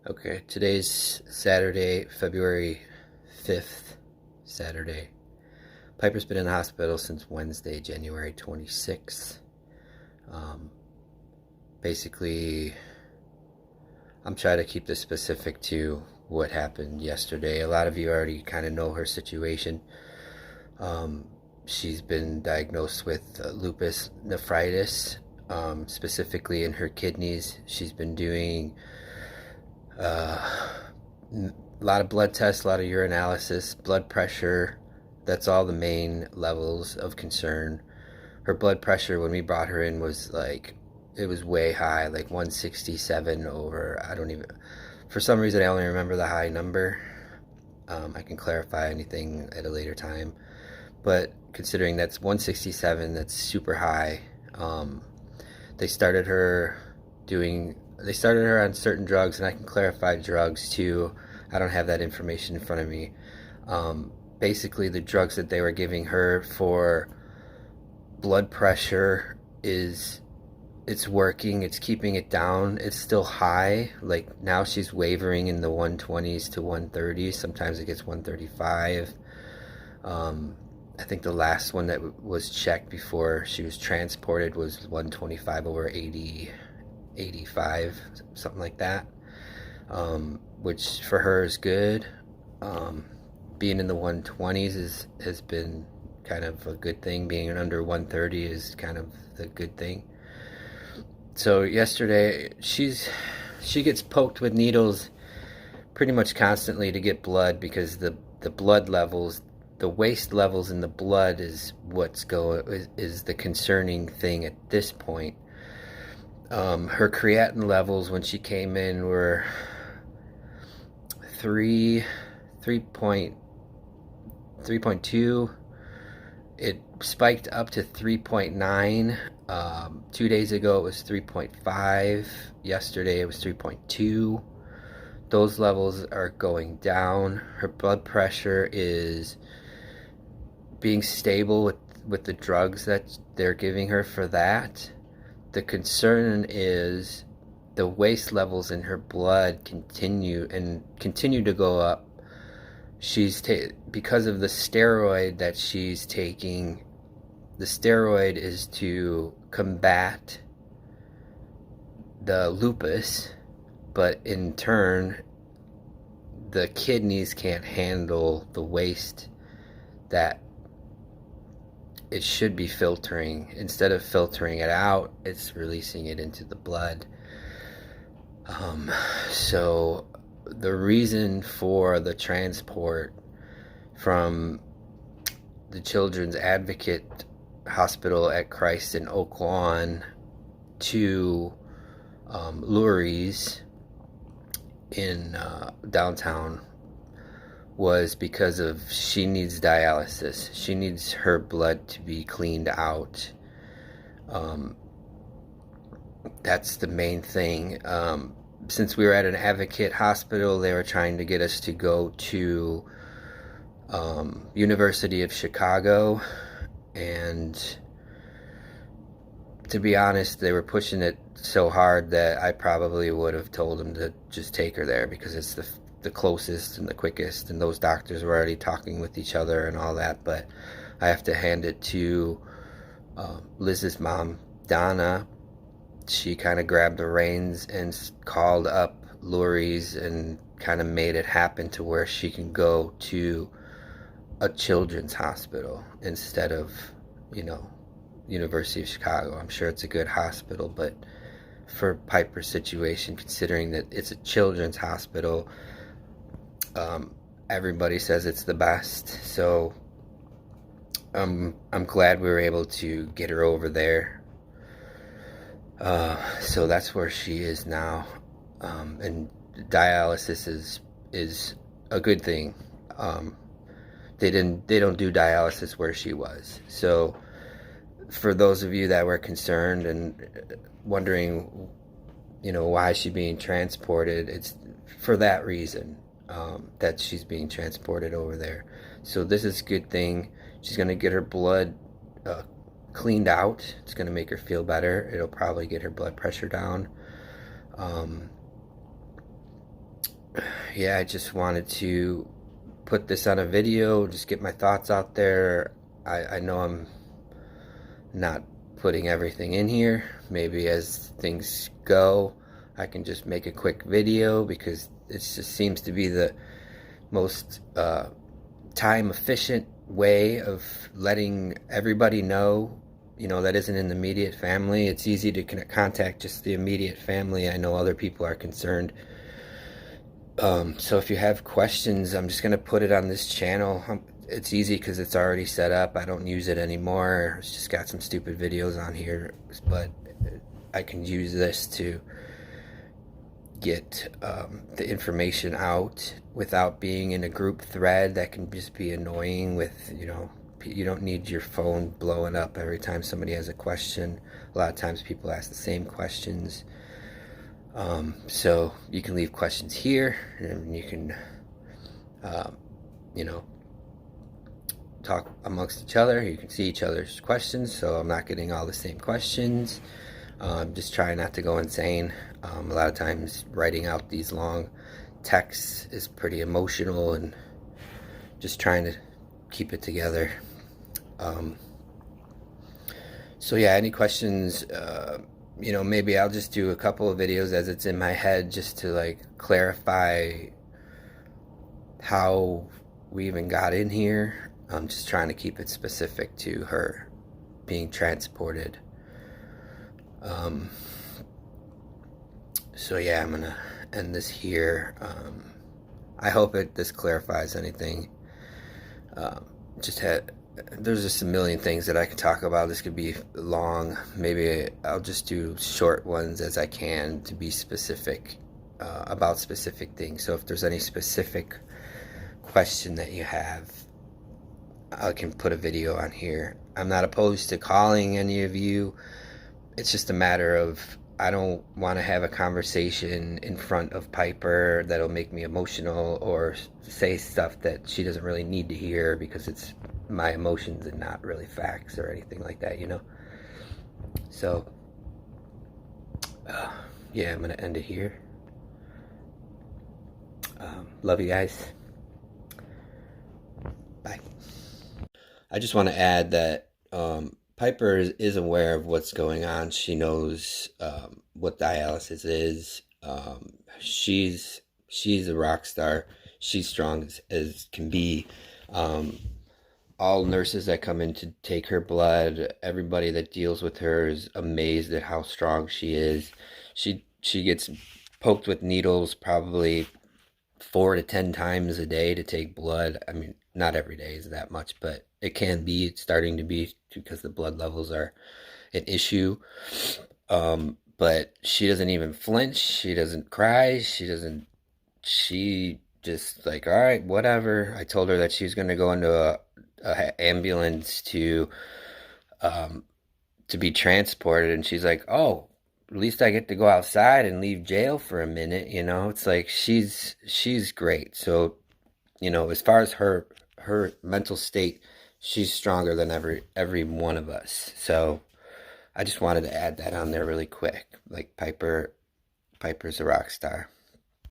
Okay, today's Saturday, February 5th, Saturday. Piper's been in the hospital since Wednesday, January 26th. Um, Basically, I'm trying to keep this specific to what happened yesterday. A lot of you already kind of know her situation. Um, she's been diagnosed with lupus nephritis, specifically in her kidneys. She's been doing uh, a lot of blood tests, a lot of urinalysis, blood pressure. That's all the main levels of concern. Her blood pressure when we brought her in was like, it was way high, like 167 over, I don't even, for some reason I only remember the high number. I can clarify anything at a later time. But considering that's 167, that's super high. Um, they started her they started her on certain drugs, and I can clarify drugs too. I don't have that information in front of me. Basically, the drugs that they were giving her for blood pressure is it's working. It's keeping it down. It's still high. Like now, she's wavering in the 120s to 130s. Sometimes it gets 135. Um, I think the last one that was checked before she was transported was 125 over 80, 85, something like that, which for her is good. Um, Being in the 120s has been kind of a good thing. Being under 130 is kind of the good thing. So yesterday, she gets poked with needles pretty much constantly to get blood because the blood levels, the waste levels in the blood is is the concerning thing at this point. Her creatinine levels when she came in were 3.2. It spiked up to 3.9. 2 days ago it was 3.5. Yesterday it was 3.2. Those levels are going down. Her blood pressure is being stable with the drugs that they're giving her for that. The concern is the waste levels in her blood continue to go up. Because of the steroid that she's taking. The steroid is to combat the lupus, but in turn, the kidneys can't handle the waste that it should be filtering. Instead of filtering it out, it's releasing it into the blood. Um, so the reason for the transport from the Children's Advocate Hospital at Christ in Oak Lawn to Lurie's in downtown was because of she needs dialysis. She needs her blood to be cleaned out. Um, that's the main thing. Since we were at an Advocate hospital, they were trying to get us to go to University of Chicago, and to be honest, they were pushing it so hard that I probably would have told them to just take her there because it's the closest and the quickest, and those doctors were already talking with each other and all that. But I have to hand it to Liz's mom, Donna. She kind of grabbed the reins and called up Lurie's and kind of made it happen to where she can go to a children's hospital instead of, you know, University of Chicago. I'm sure it's a good hospital, but for Piper's situation, considering that it's a children's hospital, everybody says it's the best. So I'm glad we were able to get her over there. So that's where she is now, and dialysis is a good thing. They don't do dialysis where she was. So for those of you that were concerned and wondering, why she's being transported, it's for that reason, that she's being transported over there. So this is a good thing. She's going to get her blood cleaned out. It's going to make her feel better. It'll probably get her blood pressure down. yeah, I just wanted to put this on a video, just get my thoughts out there. I know I'm not putting everything in here. Maybe as things go, I can just make a quick video because it just seems to be the most time efficient way of letting everybody know, that isn't in the immediate family. It's easy to contact just the immediate family. I know other people are concerned. So if you have questions, I'm just going to put it on this channel. It's easy because it's already set up. I don't use it anymore. It's just got some stupid videos on here, but I can use this to get the information out without being in a group thread that can just be annoying with, you don't need your phone blowing up every time somebody has a question. A lot of times people ask the same questions. So you can leave questions here, and you can, talk amongst each other. You can see each other's questions, so I'm not getting all the same questions. Just try not to go insane. A lot of times writing out these long texts is pretty emotional, and just trying to keep it together. So yeah, any questions, maybe I'll just do a couple of videos as it's in my head just to clarify how we even got in here. I'm just trying to keep it specific to her being transported. So yeah, I'm gonna end this here. I hope this clarifies anything. There's just a million things that I could talk about. This could be long. Maybe I'll just do short ones as I can to be specific about specific things. So if there's any specific question that you have, I can put a video on here. I'm not opposed to calling any of you. It's just a matter of I don't want to have a conversation in front of Piper that'll make me emotional or say stuff that she doesn't really need to hear because it's my emotions and not really facts or anything like that, So, yeah, I'm going to end it here. Love you guys. Bye. I just want to add that Piper is aware of what's going on. She knows what dialysis is. She's a rock star. She's strong as can be. All nurses that come in to take her blood, everybody that deals with her is amazed at how strong she is. She gets poked with needles probably 4 to 10 times a day to take blood. I mean, not every day is that much, but it can be. It's starting to be because the blood levels are an issue. But she doesn't even flinch. She doesn't cry. She just all right, whatever. I told her that she was going to go into a ambulance to be transported, and she's like, oh, at least I get to go outside and leave jail for a minute. It's like she's great. So as far as her mental state, she's stronger than every one of us. So I just wanted to add that on there really quick. Piper's a rock star.